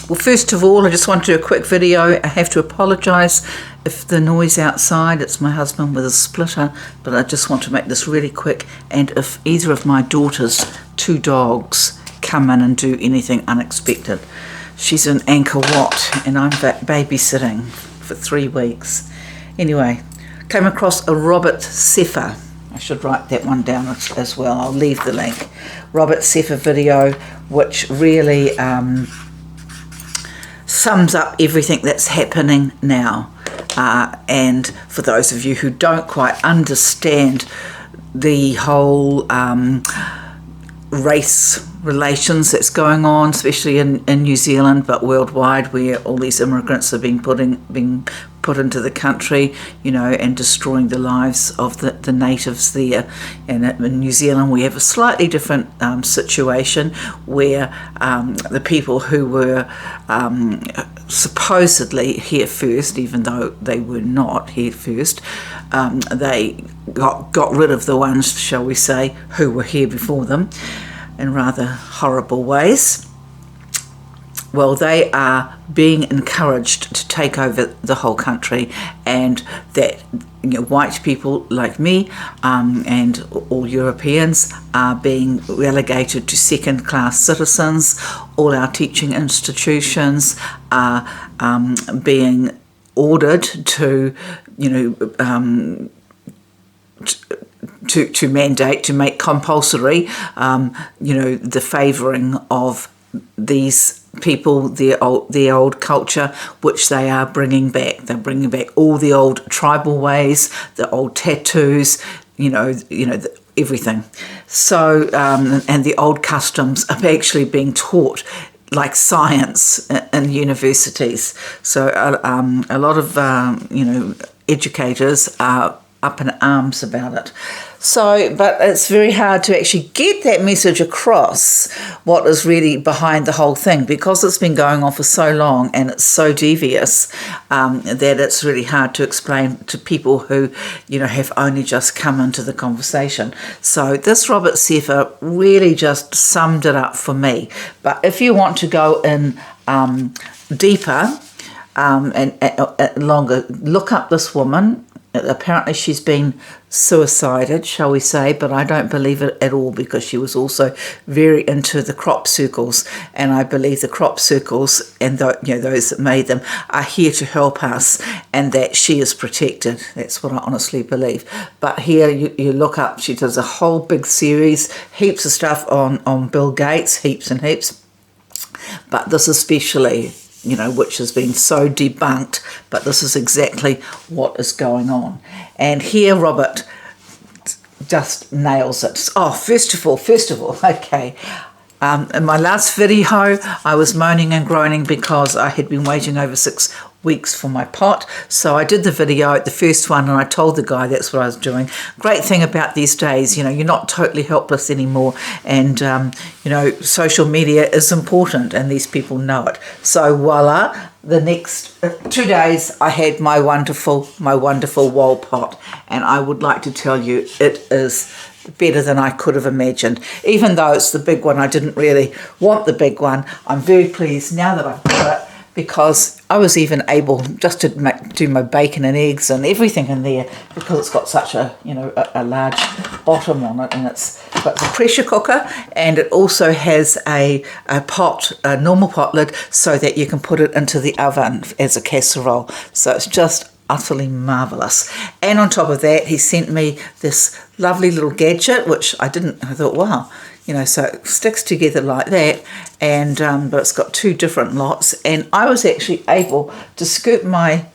Well, first of all, I just want to do a quick video. I have to apologise if the noise outside, it's my husband with a splitter, but I just want to make this really quick. And if either of my daughter's 2 dogs come in and do anything unexpected. She's an Angkor Wat and I'm babysitting for 3 weeks. Anyway, came across a Robert Sepher. I should write that one down as well. I'll leave the link. Robert Sepher video, which really sums up everything that's happening now. And for those of you who don't quite understand the whole race relations that's going on, especially in New Zealand, but worldwide, where all these immigrants are being put into the country, you know, and destroying the lives of the natives there. And in New Zealand, we have a slightly different situation where the people who were supposedly here first, even though they were not here first, they got rid of the ones, shall we say, who were here before them in rather horrible ways. Well, they are being encouraged to take over the whole country, and that, you know, white people like me and all Europeans are being relegated to second-class citizens. All our teaching institutions are being ordered to, you know, to mandate, to make compulsory, you know, the favouring of these people, their old culture, which they are bringing back. They're bringing back all the old tribal ways, the old tattoos, everything. So, and the old customs are actually being taught like science in universities. So a lot of, educators are up in arms about it. So, but it's very hard to actually get that message across, what is really behind the whole thing, because it's been going on for so long and it's so devious that it's really hard to explain to people who, you know, have only just come into the conversation. So this Robert Sepher really just summed it up for me. But if you want to go in deeper and longer, look up this woman. Apparently she's been suicided, shall we say, but I don't believe it at all, because she was also very into the crop circles, and I believe the crop circles and those that made them are here to help us, and that she is protected. That's what I honestly believe. But here you look up, she does a whole big series, heaps of stuff on Bill Gates, heaps and heaps, but this especially, you know, which has been so debunked, but this is exactly what is going on. And here Robert just nails it. Oh, first of all, okay. In my last video, I was moaning and groaning because I had been waiting over 6 weeks for my pot. So I did the video, the first one, and I told the guy that's what I was doing. Great thing about these days, you know, you're not totally helpless anymore, and social media is important, and these people know it. So voila, the next 2 days I had my wonderful wall pot, and I would like to tell you it is better than I could have imagined. Even though it's the big one, I didn't really want the big one. I'm very pleased now that I've got it, because I was even able just to do my bacon and eggs and everything in there, because it's got such a large bottom on it, and it's got the pressure cooker, and it also has a normal pot lid, so that you can put it into the oven as a casserole. So it's just utterly marvellous. And on top of that, he sent me this lovely little gadget, which I thought, wow, you know, so it sticks together like that, and but it's got 2 different lots, and I was actually able to scoop my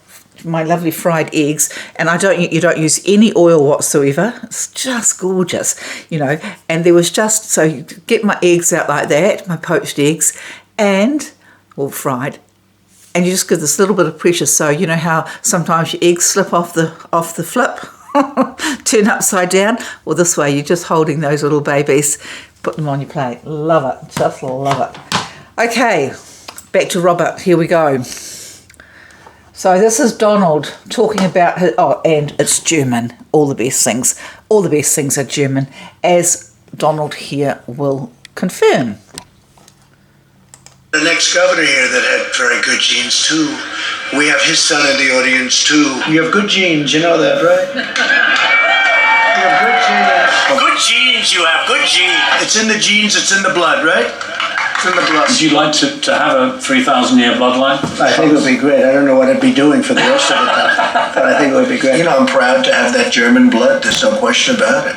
lovely fried eggs, and you don't use any oil whatsoever. It's just gorgeous, you know. And there was so you get my eggs out like that, my poached eggs, and all fried, and you just give this little bit of pressure. So you know how sometimes your eggs slip off the flip, turn upside down. Well, this way you're just holding those little babies, put them on your plate. Love it, just love it. Okay, back to Robert. Here we go. So this is Donald talking about and it's German. All the best things are German, as Donald here will confirm. The next governor here that had very good genes too. We have his son in the audience too. You have good genes, you know that, right? You have good genes. Good genes, you have good genes. It's in the genes, it's in the blood, right? It's in the blood. Would you like to have a 3,000-year bloodline? I think it would be great. I don't know what I'd be doing for the rest of the time, but I think it would be great. You know, I'm proud to have that German blood. There's no question about it.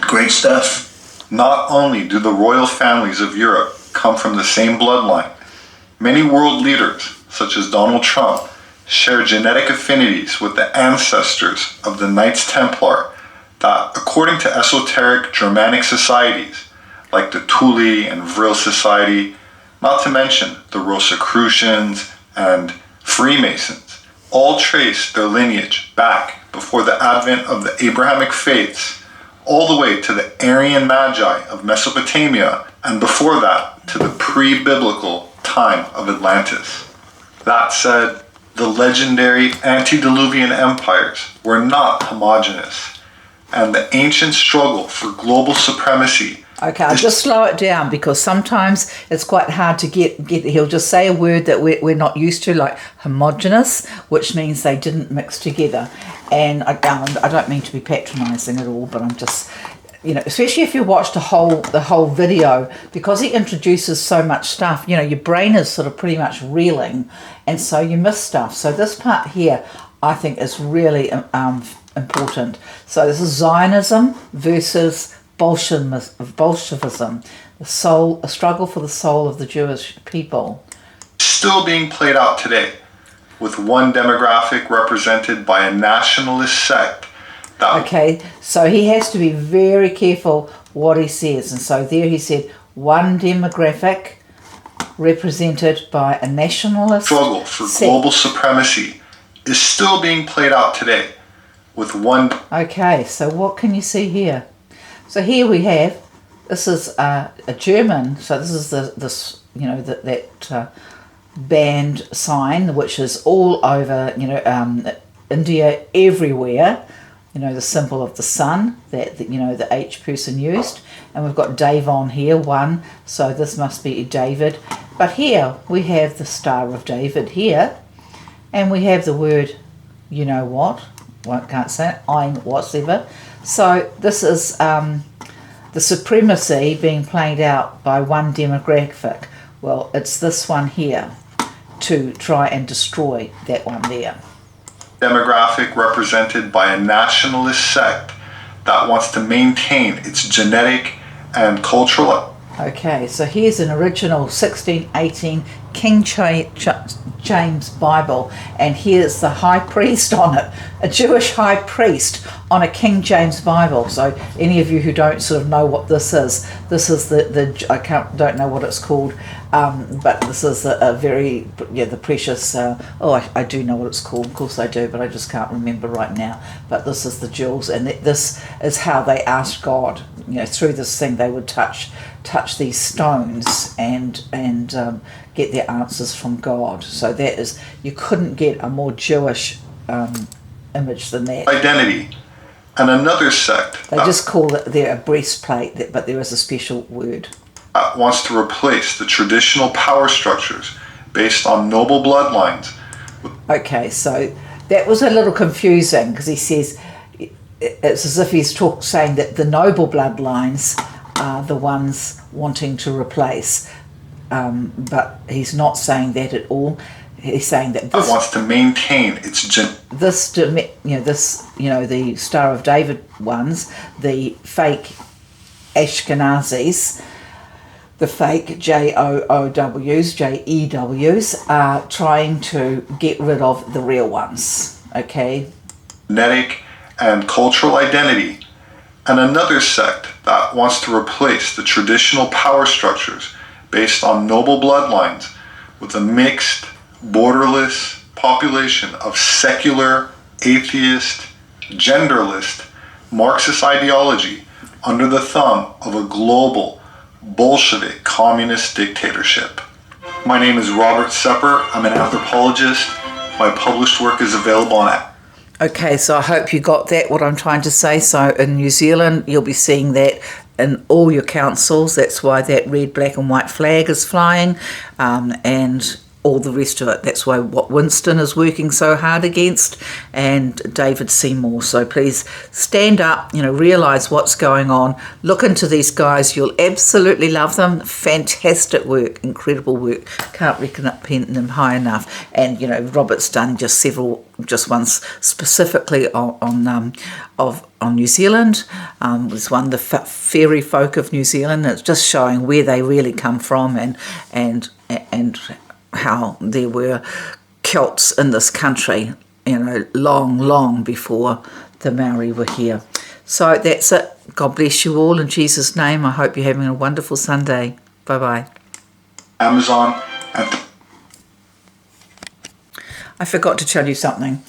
Great stuff. Not only do the royal families of Europe come from the same bloodline, many world leaders, such as Donald Trump, share genetic affinities with the ancestors of the Knights Templar that, according to esoteric Germanic societies, like the Thule and Vril Society, not to mention the Rosicrucians and Freemasons, all trace their lineage back before the advent of the Abrahamic faiths, all the way to the Aryan Magi of Mesopotamia, and before that to the pre-biblical time of Atlantis. That said, the legendary antediluvian empires were not homogeneous, and the ancient struggle for global supremacy. Okay, I'll just slow it down because sometimes it's quite hard to get. He'll just say a word that we're not used to, like homogenous, which means they didn't mix together. And I don't mean to be patronising at all, but I'm just, especially if you watch the whole video, because he introduces so much stuff, your brain is sort of pretty much reeling, and so you miss stuff. So this part here, I think, is really important. So this is Zionism versus Bolshevism, a struggle for the soul of the Jewish people. Still being played out today, with one demographic represented by a nationalist sect. Okay, so he has to be very careful what he says. And so there he said, one demographic represented by a nationalist struggle for global supremacy is still being played out today, with one... Okay, so what can you see here? So here we have, this is a German, so this is that band sign, which is all over, India, everywhere, the symbol of the sun that, the H person used. And we've got Dave on here, one, so this must be David. But here we have the Star of David here, and we have the word, can't say it, ein whatever. So this is the supremacy being played out by one demographic. Well, it's this one here to try and destroy that one there. Demographic represented by a nationalist sect that wants to maintain its genetic and cultural... Okay, so here's an original 1618 King James Bible, and here's the high priest on it, a Jewish high priest on a King James Bible. So any of you who don't sort of know what this is the don't know what it's called, but this is a very the precious. I do know what it's called. Of course I do, but I just can't remember right now. But this is the jewels, and this is how they asked God. Through this thing they would touch these stones and get their answers from God. So that is, you couldn't get a more Jewish image than that. Identity. And another sect. They just call it a breastplate, but there is a special word. Wants to replace the traditional power structures based on noble bloodlines. Okay, so that was a little confusing because he says, it's as if he's saying that the noble bloodlines are the ones wanting to replace, but he's not saying that at all. He's saying that this wants to maintain its the Star of David ones, the fake Ashkenazis, the fake JEWs are trying to get rid of the real ones. Okay. Genetic and cultural identity, and another sect that wants to replace the traditional power structures based on noble bloodlines with a mixed, borderless population of secular, atheist, genderless, Marxist ideology under the thumb of a global Bolshevik communist dictatorship. My name is Robert Sepher. I'm an anthropologist. My published work is available on Okay, so I hope you got that, what I'm trying to say. So in New Zealand, you'll be seeing that in all your councils. That's why that red, black and white flag is flying, and all the rest of it. That's why what Winston is working so hard against, and David Seymour. So please stand up, realise what's going on. Look into these guys. You'll absolutely love them. Fantastic work, incredible work. Can't recommend them high enough. And, Robert's done just ones specifically on New Zealand. There's one, the fairy folk of New Zealand. It's just showing where they really come from and how there were Celts in this country, long before the Maori were here. So that's it. God bless you all in Jesus' name. I hope you're having a wonderful Sunday. Bye-bye. Amazon. I forgot to tell you something.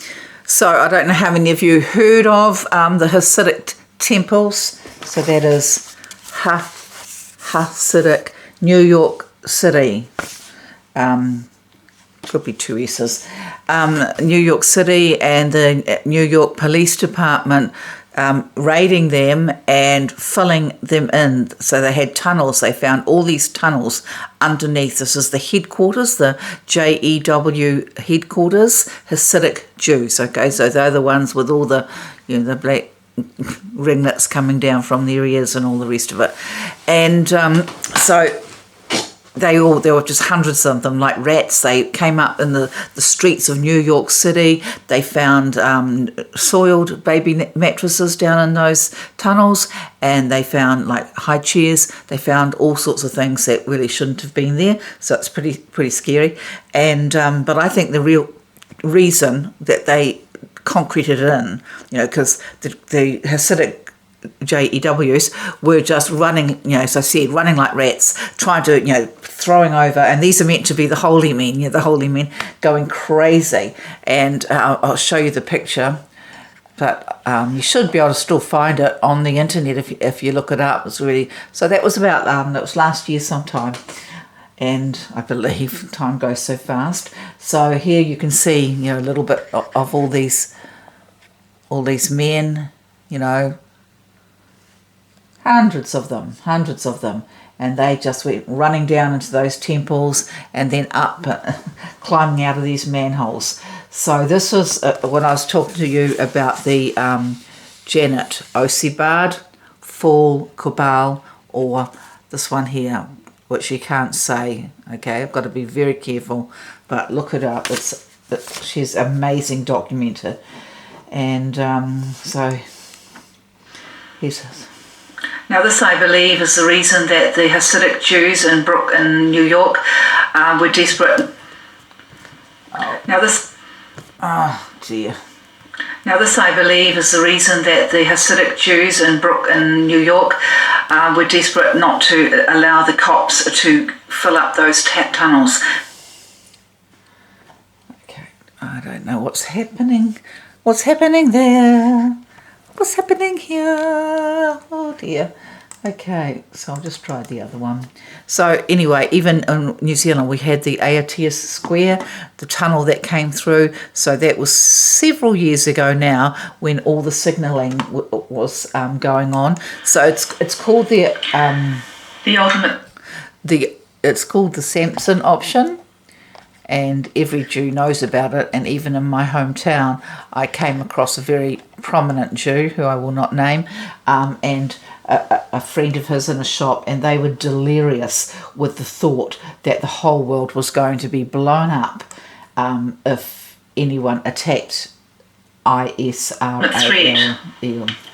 So I don't know how many of you heard of the Hasidic temples. So that is Hasidic, New York City. Could be two S's. New York City and the New York Police Department raiding them and filling them in. So they had tunnels. They found all these tunnels underneath. This is the headquarters, the JEW headquarters, Hasidic Jews. Okay, so they're the ones with all the, the black ringlets coming down from their ears and all the rest of it. And so there were just hundreds of them, like rats. They came up in the streets of New York City. They found soiled baby mattresses down in those tunnels, and they found like high chairs. They found all sorts of things that really shouldn't have been there. So it's pretty scary. And but I think the real reason that they concreted it in, because the Hasidic JEWs were just running, as I said, running like rats, trying to, throwing over, and these are meant to be the holy men, the holy men going crazy. And I'll show you the picture, but you should be able to still find it on the internet if you look it up. It's really, so that was about, that was last year sometime, and I believe time goes so fast. So here you can see, a little bit of all these men, hundreds of them, and they just went running down into those temples and then up, climbing out of these manholes. So this was when I was talking to you about the Janet Osibard Fall Kubal, or this one here, which you can't say. Okay, I've got to be very careful, but look it up. She's an amazing documenter, and so here's. Now this, I believe, is the reason that the Hasidic Jews in New York were desperate. Now this, Now this, I believe, is the reason that the Hasidic Jews in New York were desperate not to allow the cops to fill up those tunnels. Okay, I don't know what's happening. What's happening there? What's happening here? Oh dear. Okay, so I'll just try the other one. So anyway, even in New Zealand, we had the Aotearoa Square, the tunnel that came through. So that was several years ago now, when all the signalling was going on. So it's called the ultimate. It's called the Samson option. And every Jew knows about it. And even in my hometown, I came across a very prominent Jew, who I will not name, and a friend of his in a shop, and they were delirious with the thought that the whole world was going to be blown up if anyone attacked ISRAEL.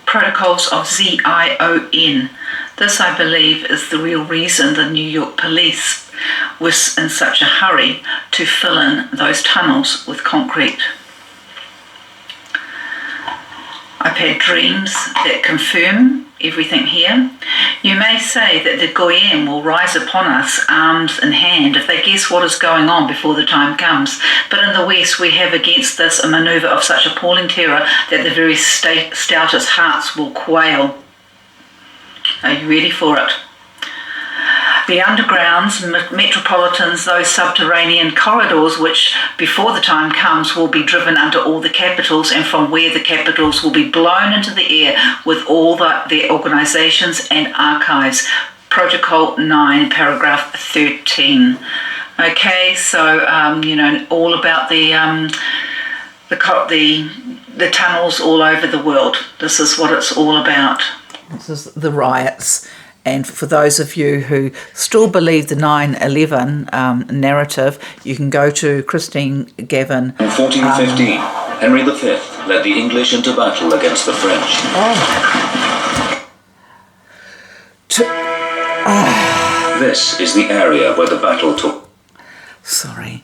Protocols of ZION. This, I believe, is the real reason the New York police was in such a hurry to fill in those tunnels with concrete. I've had dreams that confirm everything here. You may say that the Goyim will rise upon us, arms in hand, if they guess what is going on before the time comes. But in the West, we have against this a manoeuvre of such appalling terror that the very stoutest hearts will quail. Are you ready for it? The undergrounds, metropolitans, those subterranean corridors, which before the time comes will be driven under all the capitals, and from where the capitals will be blown into the air with all their organisations and archives. Protocol 9, paragraph 13. Okay, so all about the tunnels all over the world. This is what it's all about. This is the riots. And for those of you who still believe the 9/11 narrative, you can go to Christine Gavin. In 1415, Henry V led the English into battle against the French. This is the area where the battle took. Sorry.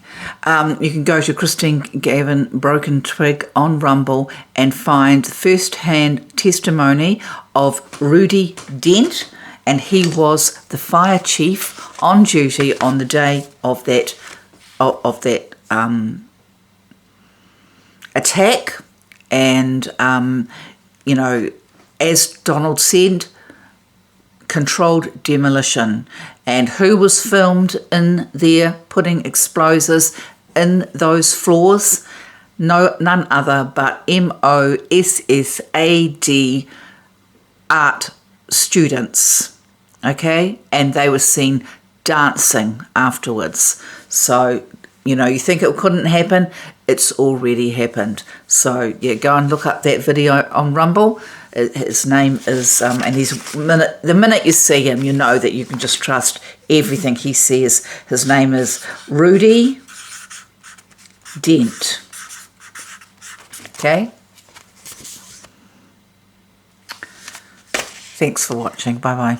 You can go to Christine Gavin Broken Twig on Rumble and find first-hand testimony of Rudy Dent, and he was the fire chief on duty on the day of that attack. And as Donald said, controlled demolition. And who was filmed in there putting explosives in those floors? None other but MOSSAD art students. Okay, and they were seen dancing afterwards. So, you think it couldn't happen? It's already happened. So, yeah, go and look up that video on Rumble. His name is, and the minute you see him, you know that you can just trust everything he says. His name is Rudy Dent. Okay? Thanks for watching. Bye-bye.